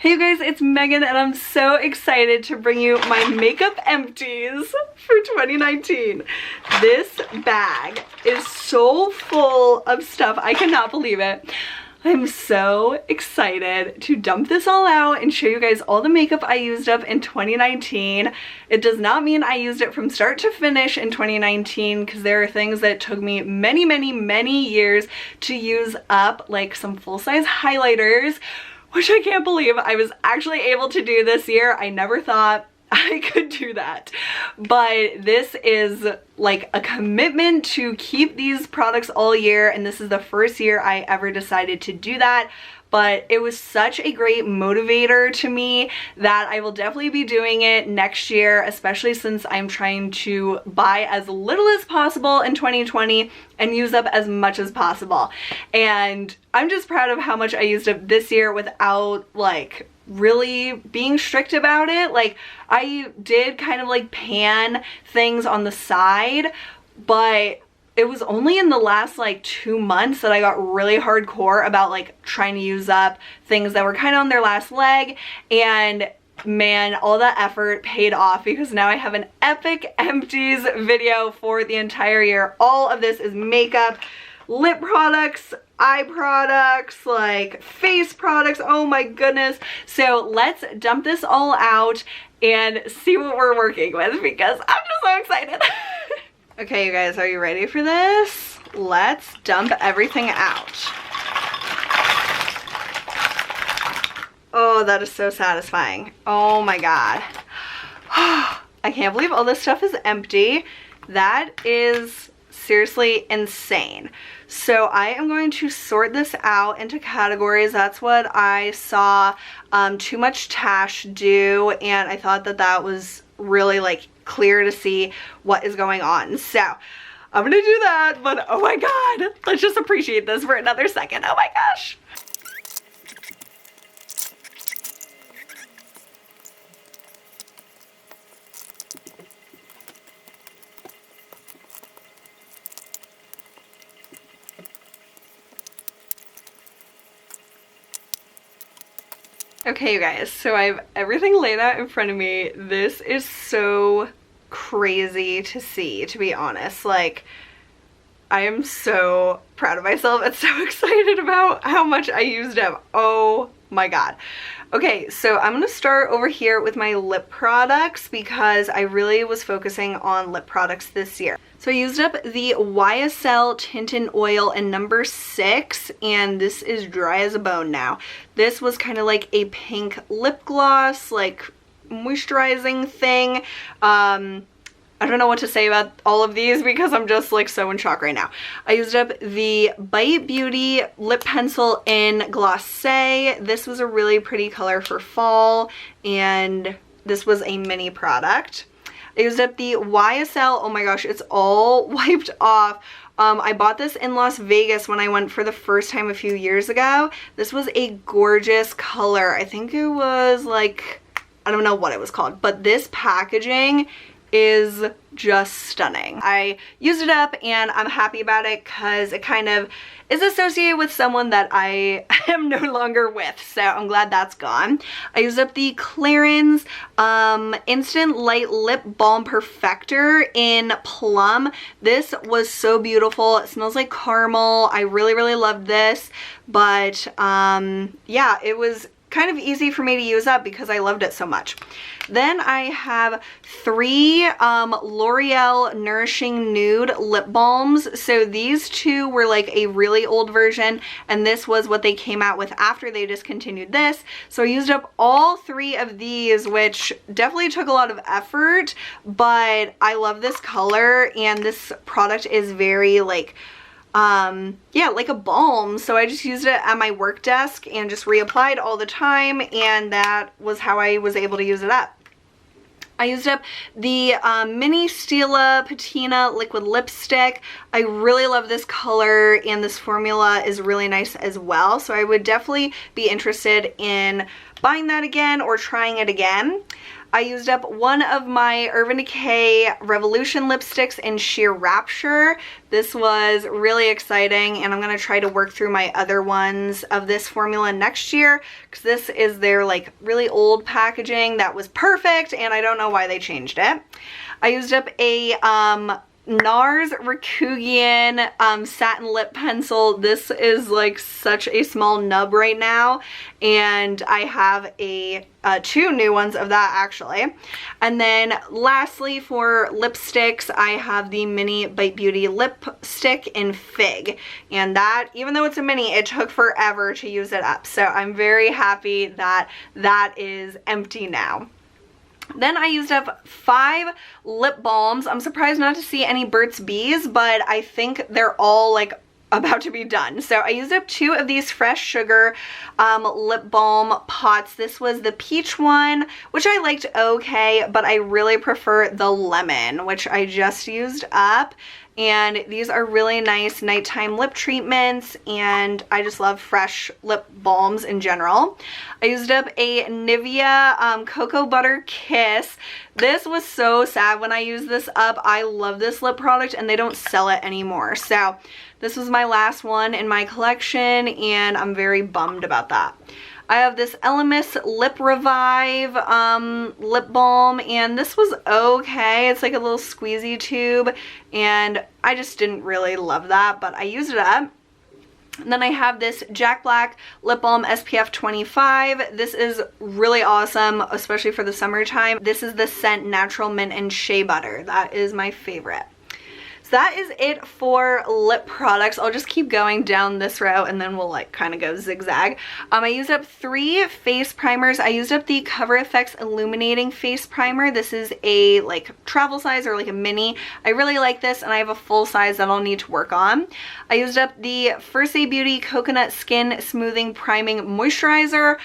Hey you guys, it's Megan and I'm so excited to bring you my makeup empties for 2019. This bag is so full of stuff, I cannot believe it. I'm so excited to dump this all out and show you guys all the makeup I used up in 2019. It does not mean I used it from start to finish in 2019 because there are things that took me many years to use up, like some full-size highlighters, which I can't believe I was actually able to do this year. I never thought I could do that, but this is like a commitment to keep these products all year, and this is the first year I ever decided to do that. But it was such a great motivator to me that I will definitely be doing it next year, especially since I'm trying to buy as little as possible in 2020 and use up as much as possible. And I'm just proud of how much I used up this year without like really being strict about it. Like I did kind of like pan things on the side, but it was only in the last like 2 months that I got really hardcore about like trying to use up things that were kind of on their last leg, and man, all that effort paid off because now I have an epic empties video for the entire year. All of this is makeup, lip products, eye products, like face products, oh my goodness. So let's dump this all out and see what we're working with because I'm just so excited. Okay, you guys, are you ready for this? Let's dump everything out. Oh, that is so satisfying. Oh my god. I can't believe all this stuff is empty. That is seriously insane. So I am going to sort this out into categories. That's what I saw Too Much Tash do, and I thought that that was really like clear to see what is going on. So I'm gonna do that, but oh my god, let's just appreciate this for another second. Oh my gosh. Okay, you guys, so I have everything laid out in front of me. This is so crazy to see, to be honest. Like, I am so proud of myself and so excited about how much I used up. Oh my god. Okay, so I'm gonna start over here with my lip products because I really was focusing on lip products this year. So I used up the YSL Tinted Oil in number 6, and this is dry as a bone now. This was kind of like a pink lip gloss, like moisturizing thing. I don't know what to say about all of these because I'm just like so in shock right now. I used up the Bite Beauty lip pencil in Glacé. This was a really pretty color for fall, and this was a mini product. I used up the YSL, oh my gosh, it's all wiped off. I bought this in Las Vegas when I went for the first time a few years ago. This was a gorgeous color. I think it was like, I don't know what it was called, but this packaging is just stunning. I used it up and I'm happy about it because it kind of is associated with someone that I am no longer with, so I'm glad that's gone. I used up the Clarins Instant Light Lip Balm Perfector in Plum. This was so beautiful. It smells like caramel. I really loved this, but yeah, it was kind of easy for me to use up because I loved it so much. Then I have 3 L'Oreal Nourishing Nude lip balms. So these two were like a really old version, and this was what they came out with after they discontinued this. So I used up all 3 of these, which definitely took a lot of effort, but I love this color, and this product is very like yeah, like a balm. So I just used it at my work desk and just reapplied all the time, and that was how I was able to use it up. I used up the mini Stila Patina liquid lipstick. I really love this color, and this formula is really nice as well, so I would definitely be interested in buying that again or trying it again. I used up one of my Urban Decay Revolution lipsticks in Sheer Rapture. This was really exciting, and I'm going to try to work through my other ones of this formula next year, because this is their like really old packaging that was perfect, and I don't know why they changed it. I used up a Nars Rikugien satin lip pencil. This is like such a small nub right now, and I have two new ones of that actually. And then lastly, for lipsticks, I have the mini Bite Beauty lipstick in Fig, and that, even though it's a mini, it took forever to use it up, so I'm very happy that that is empty now. Then I used up 5 lip balms. I'm surprised not to see any Burt's Bees, but I think they're all like about to be done. So I used up 2 of these Fresh Sugar lip balm pots. This was the peach one, which I liked okay, but I really prefer the lemon, which I just used up. And these are really nice nighttime lip treatments, and I just love fresh lip balms in general. I used up a Nivea Cocoa Butter Kiss. This was so sad when I used this up. I love this lip product, and they don't sell it anymore. So this was my last one in my collection, and I'm very bummed about that. I have this Elemis Lip Revive lip balm, and this was okay. It's like a little squeezy tube, and I just didn't really love that, but I used it up. And then I have this Jack Black Lip Balm SPF 25. This is really awesome, especially for the summertime. This is the scent Natural Mint and Shea Butter. That is my favorite. So that is it for lip products. I'll just keep going down this row, and then we'll like kind of go zigzag. I used up 3 face primers. I used up the Cover FX Illuminating face primer. This is a like travel size or like a mini. I really like this, and I have a full size that I'll need to work on. I used up the First Aid Beauty Coconut Skin Smoothing Priming Moisturizer.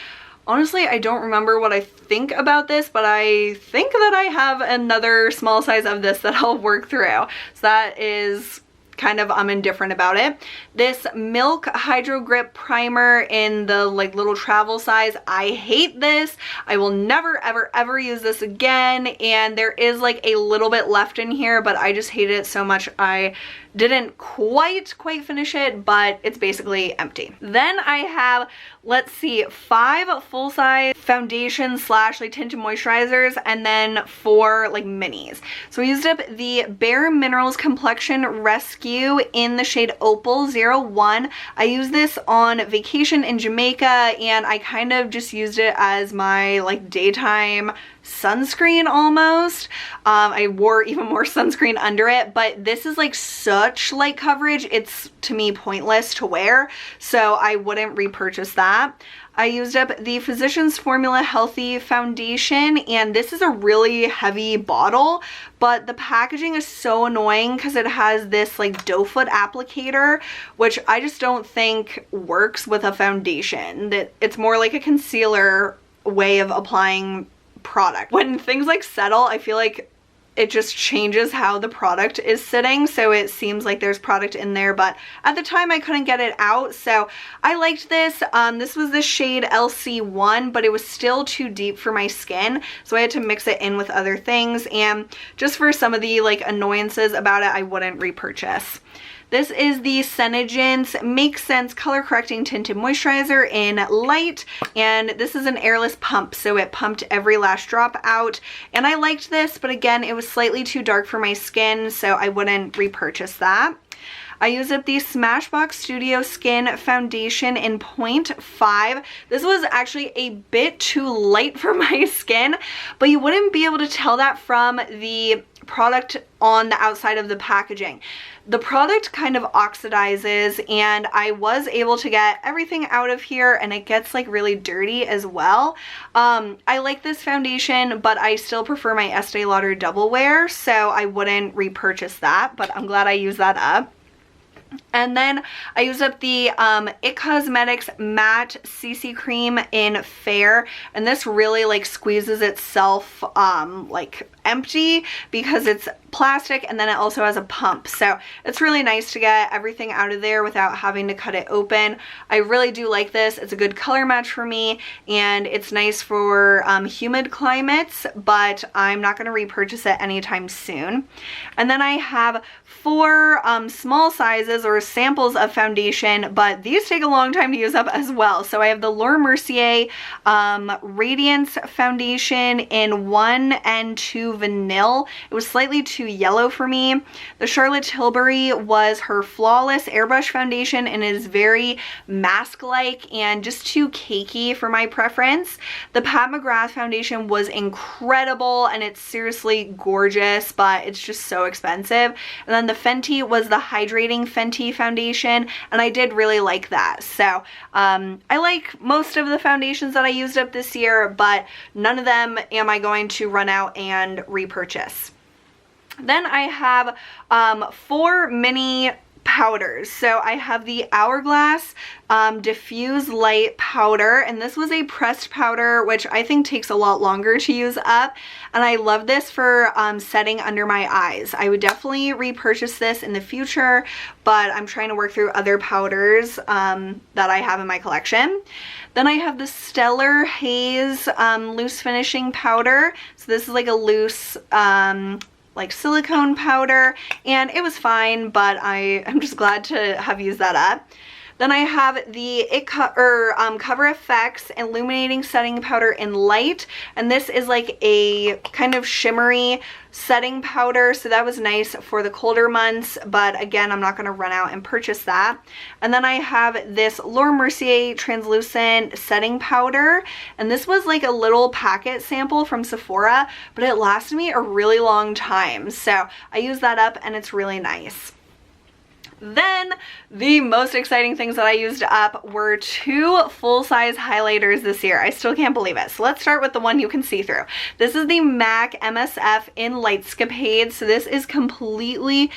Honestly, I don't remember what I think about this, but I think that I have another small size of this that I'll work through. So that is kind of, I'm indifferent about it. This Milk Hydro Grip Primer in the like little travel size. I hate this. I will never ever ever use this again, and there is like a little bit left in here, but I just hate it so much I didn't quite finish it, but it's basically empty. Then I have, let's see, 5 full-size foundation slash like tinted moisturizers, and then 4 like minis. So I used up the Bare Minerals Complexion Rescue in the shade Opal 01. I used this on vacation in Jamaica, and I kind of just used it as my like daytime sunscreen almost. I wore even more sunscreen under it, but this is like such light coverage, it's to me pointless to wear, so I wouldn't repurchase that. I used up the Physicians Formula Healthy Foundation, and this is a really heavy bottle, but the packaging is so annoying because it has this like doe foot applicator, which I just don't think works with a foundation. That it's more like a concealer way of applying product. When things like settle, I feel like it just changes how the product is sitting, so it seems like there's product in there, but at the time I couldn't get it out, so I liked this. This was the shade LC1, but it was still too deep for my skin, so I had to mix it in with other things, and just for some of the like annoyances about it, I wouldn't repurchase. This is the Senegence Make Sense Color Correcting Tinted Moisturizer in Light, and this is an airless pump, so it pumped every last drop out, and I liked this, but again, it was slightly too dark for my skin, so I wouldn't repurchase that. I used up the Smashbox Studio Skin Foundation in 0.5. This was actually a bit too light for my skin, but you wouldn't be able to tell that from the product on the outside of the packaging. The product kind of oxidizes, and I was able to get everything out of here, and it gets like really dirty as well. I like this foundation, but I still prefer my Estee Lauder Double Wear, so I wouldn't repurchase that, but I'm glad I used that up. And then I used up the IT Cosmetics Matte CC Cream in Fair, and this really like squeezes itself like empty because it's plastic, and then it also has a pump, so it's really nice to get everything out of there without having to cut it open. I really do like this. It's a good color match for me, and it's nice for humid climates, but I'm not going to repurchase it anytime soon. And then I have 4 small sizes or samples of foundation, but these take a long time to use up as well. So I have the Laura Mercier Radiance Foundation in 1 and 2 Vanilla. It was slightly too yellow for me. The Charlotte Tilbury was her Flawless Airbrush Foundation, and it is very mask-like and just too cakey for my preference. The Pat McGrath Foundation was incredible, and it's seriously gorgeous, but it's just so expensive. And then the Fenty was the Hydrating Fenty Foundation, and I did really like that. So I like most of the foundations that I used up this year, but none of them am I going to run out and repurchase. Then I have 4 mini powders. So I have the Hourglass Diffuse Light Powder, and this was a pressed powder, which I think takes a lot longer to use up, and I love this for setting under my eyes. I would definitely repurchase this in the future, but I'm trying to work through other powders that I have in my collection. Then I have the Stellar Haze Loose Finishing Powder. So this is like a loose like silicone powder, and it was fine, but I'm just glad to have used that up. Then I have the Cover FX Illuminating Setting Powder in Light, and this is like a kind of shimmery setting powder, so that was nice for the colder months, but again, I'm not going to run out and purchase that. And then I have this Laura Mercier Translucent Setting Powder, and this was like a little packet sample from Sephora, but it lasted me a really long time, so I used that up, and it's really nice. Then the most exciting things that I used up were 2 full-size highlighters this year. I still can't believe it. So let's start with the one you can see through. This is the MAC MSF in Lightscapade. So this is completely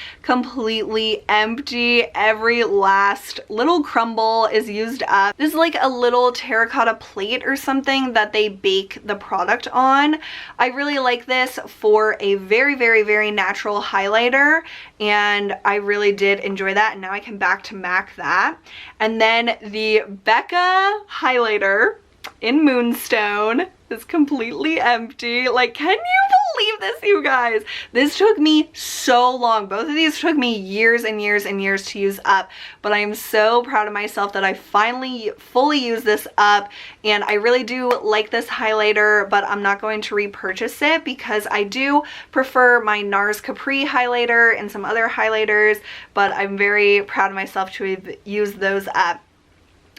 empty. Every last little crumble is used up. This is like a little terracotta plate or something that they bake the product on. I really like this for a very natural highlighter, and I really did enjoy that, and now I can back to MAC that. And then the Becca highlighter in Moonstone is completely empty. Like, can you believe this, you guys? This took me so long. Both of these took me years and years to use up, but I am so proud of myself that I finally fully used this up, and I really do like this highlighter, but I'm not going to repurchase it because I do prefer my Nars Capri highlighter and some other highlighters, but I'm very proud of myself to have used those up.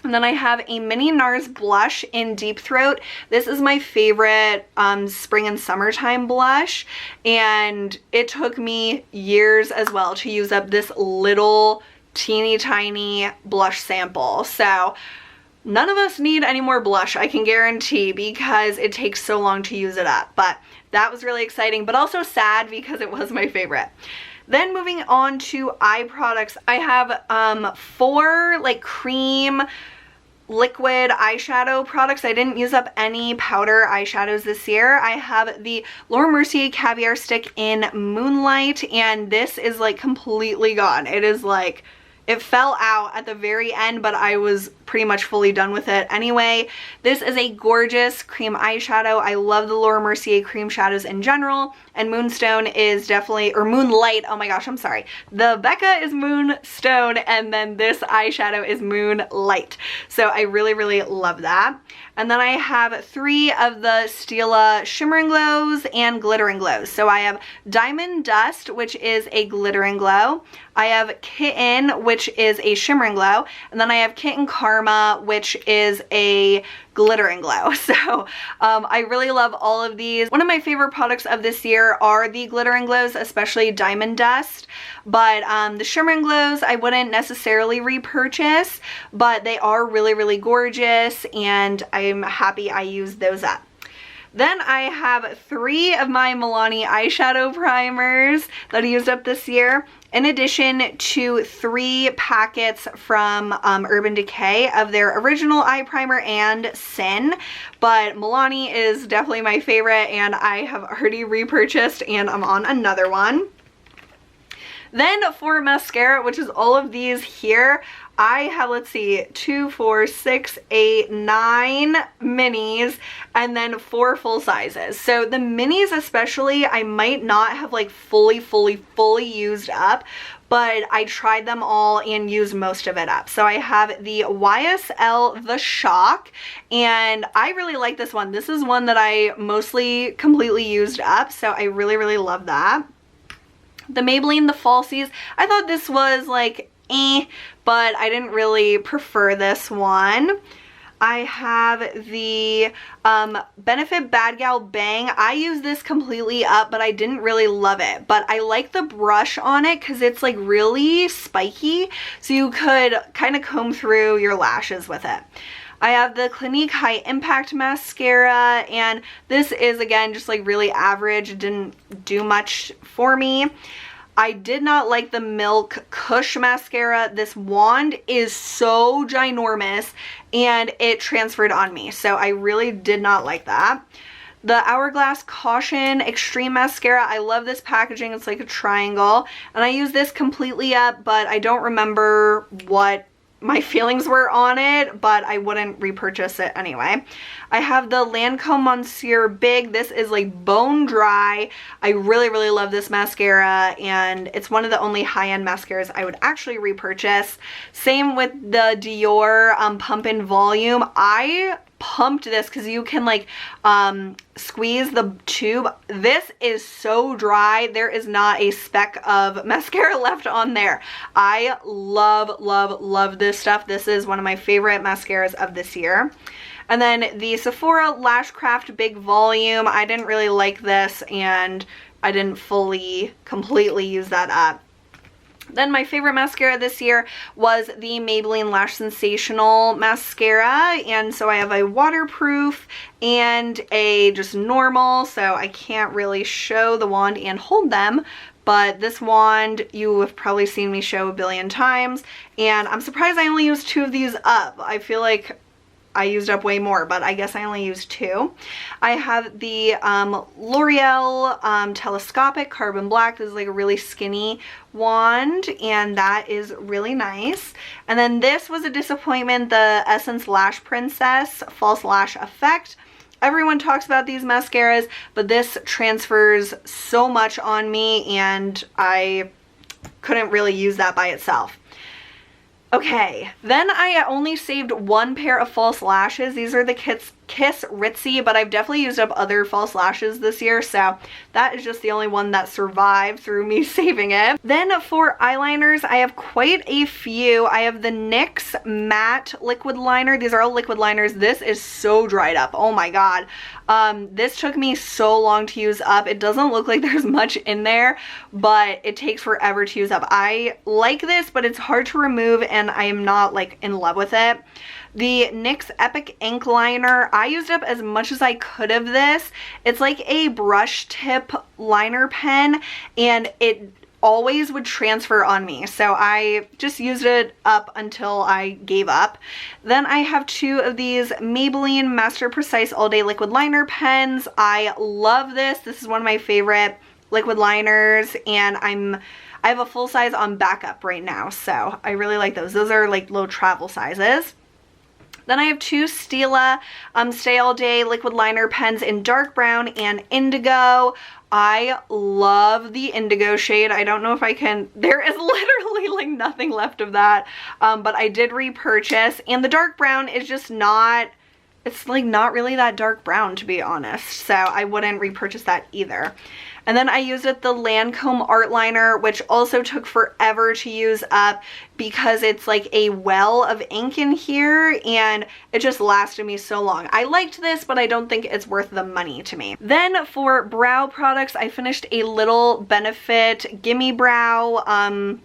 And then I have a mini Nars blush in Deep Throat. This is my favorite spring and summertime blush, and it took me years as well to use up this little teeny tiny blush sample. So none of us need any more blush, I can guarantee, because it takes so long to use it up. But that was really exciting, but also sad because it was my favorite. Then moving on to eye products, I have 4 like cream liquid eyeshadow products. I didn't use up any powder eyeshadows this year. I have the Laura Mercier Caviar Stick in Moonlight, and this is like completely gone. It is like, it fell out at the very end, but I was pretty much fully done with it anyway. This is a gorgeous cream eyeshadow. I love the Laura Mercier cream shadows in general, and Moonstone is definitely, or Moonlight, oh my gosh, I'm sorry. The Becca is Moonstone, and then this eyeshadow is Moonlight. So I really love that. And then I have 3 of the Stila Shimmering Glows and Glittering Glows. So I have Diamond Dust, which is a glittering glow. I have Kitten, which is a shimmering glow. And then I have Kitten Karma, which is a glittering glow. So I really love all of these. One of my favorite products of this year are the glittering glows, especially Diamond Dust, but the shimmering glows I wouldn't necessarily repurchase, but they are really gorgeous, and I'm happy I used those up. Then I have 3 of my Milani eyeshadow primers that I used up this year, in addition to 3 packets from Urban Decay of their original eye primer and Sin. But Milani is definitely my favorite, and I have already repurchased and I'm on another one. Then for mascara, which is all of these here, I have, let's see, 2, 4, 6, 8, 9 minis, and then 4 full sizes. So the minis especially, I might not have like fully used up, but I tried them all and used most of it up. So I have the YSL The Shock, and I really like this one. This is one that I mostly completely used up, so I really love that. The Maybelline The Falsies, I thought this was like but I didn't really prefer this one. I have the Benefit Bad Gal Bang. I used this completely up, but I didn't really love it. But I like the brush on it because it's like really spiky, so you could kind of comb through your lashes with it. I have the Clinique High Impact Mascara, and this is, again, just like really average. It didn't do much for me. I did not like the Milk Kush Mascara. This wand is so ginormous, and it transferred on me, so I really did not like that. The Hourglass Caution Extreme Mascara, I love this packaging. It's like a triangle, and I use this completely up, but I don't remember what my feelings were on it, but I wouldn't repurchase it anyway. I have the Lancome Monsieur Big. This is like bone dry. I really love this mascara, and it's one of the only high-end mascaras I would actually repurchase. Same with the Dior Pump and Volume. I pumped this because you can like squeeze the tube. This is so dry. There is not a speck of mascara left on there. I love this stuff. This is one of my favorite mascaras of this year. And then the Sephora Lash Craft Big Volume. I didn't really like this, and I didn't completely use that up. Then my favorite mascara this year was the Maybelline Lash Sensational Mascara, and so I have a waterproof and a just normal, so I can't really show the wand and hold them, but this wand you have probably seen me show a billion times, and I'm surprised I only used 2 of these up. I feel like I used up way more, but I guess I only used 2. I have the L'Oreal Telescopic Carbon Black. This is like a really skinny wand, and that is really nice. And then this was a disappointment, the Essence Lash Princess False Lash Effect. Everyone talks about these mascaras, but this transfers so much on me, and I couldn't really use that by itself. Okay, then I only saved 1 pair of false lashes. These are the Kiss Ritzy, but I've definitely used up other false lashes this year, so that is just the only one that survived through me saving it. Then for eyeliners, I have quite a few. I have the NYX Matte Liquid Liner. These are all liquid liners. This is so dried up. Oh my god. This took me so long to use up. It doesn't look like there's much in there, but it takes forever to use up. I like this, but it's hard to remove, and I am not like in love with it. The NYX Epic Ink Liner, I used up as much as I could of this. It's like a brush tip liner pen, and it always would transfer on me, so I just used it up until I gave up. Then I have 2 of these Maybelline Master Precise All Day Liquid Liner pens. I love this. This is one of my favorite liquid liners, and I have a full size on backup right now, so I really like those. Those are like low travel sizes. Then I have 2 Stila Stay All Day Liquid Liner pens in dark brown and indigo. I love the indigo shade. I don't know if I can, there is literally like nothing left of that, but I did repurchase, and the dark brown is just not, it's like not really that dark brown, to be honest, so I wouldn't repurchase that either. And then I used up the Lancome Art Liner, which also took forever to use up because it's like a well of ink in here and it just lasted me so long. I liked this, but I don't think it's worth the money to me. Then for brow products, I finished a little Benefit Gimme Brow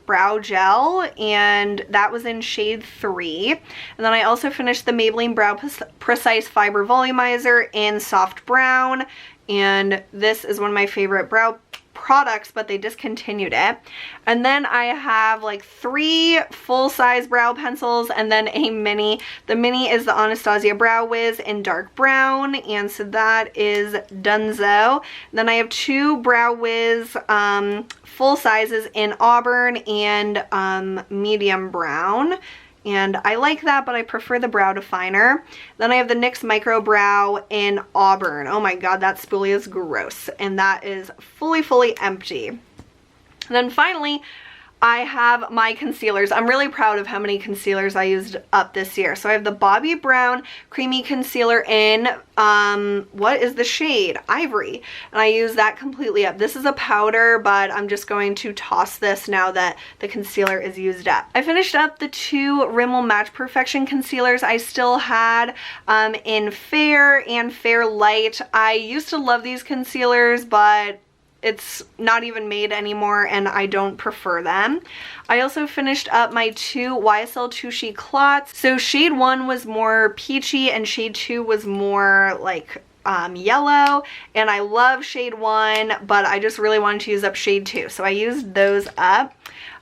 brow gel, and that was in shade 3. And then I also finished the Maybelline Brow Precise Fiber Volumizer in soft brown, and this is one of my favorite brow products, but they discontinued it. And then I have like 3 full-size brow pencils and then a mini. The mini is the Anastasia Brow Wiz in dark brown, and so that is Dunzo. Then I have 2 Brow Wiz full sizes in auburn and medium brown. And I like that, but I prefer the brow definer. Then I have the NYX Micro Brow in auburn. Oh my god, that spoolie is gross. And that is fully empty. And then finally, I have my concealers. I'm really proud of how many concealers I used up this year. So I have the Bobbi Brown Creamy Concealer in, what is the shade? Ivory. And I use that completely up. This is a powder, but I'm just going to toss this now that the concealer is used up. I finished up the 2 Rimmel Match Perfection concealers I still had in Fair and Fair Light. I used to love these concealers, but it's not even made anymore and I don't prefer them. I also finished up my 2 YSL Touche Clots. So shade 1 was more peachy and shade 2 was more like yellow, and I love shade 1, but I just really wanted to use up shade 2, so I used those up.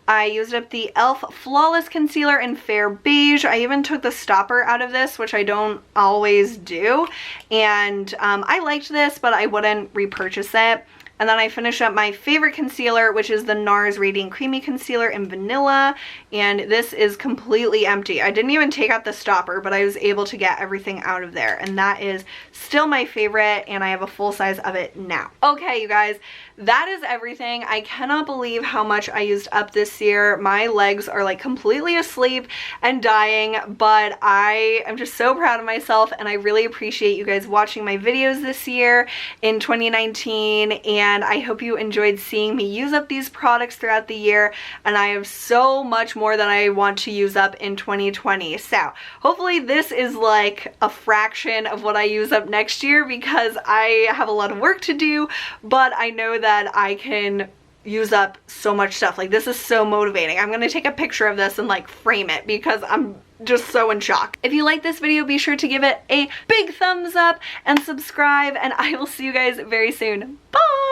I used up the e.l.f. Flawless Concealer in Fair Beige. I even took the stopper out of this, which I don't always do, and I liked this, but I wouldn't repurchase it. And then I finished up my favorite concealer, which is the Nars Radiant Creamy Concealer in Vanilla. And this is completely empty. I didn't even take out the stopper, but I was able to get everything out of there. And that is still my favorite, and I have a full size of it now. Okay, you guys, that is everything. I cannot believe how much I used up this year. My legs are like completely asleep and dying, but I am just so proud of myself, and I really appreciate you guys watching my videos this year in 2019. And I hope you enjoyed seeing me use up these products throughout the year, and I have so much more that I want to use up in 2020. So hopefully this is like a fraction of what I use up next year, because I have a lot of work to do, but I know that I can use up so much stuff. Like, this is so motivating. I'm gonna take a picture of this and like frame it because I'm just so in shock. If you like this video, be sure to give it a big thumbs up and subscribe, and I will see you guys very soon. Bye!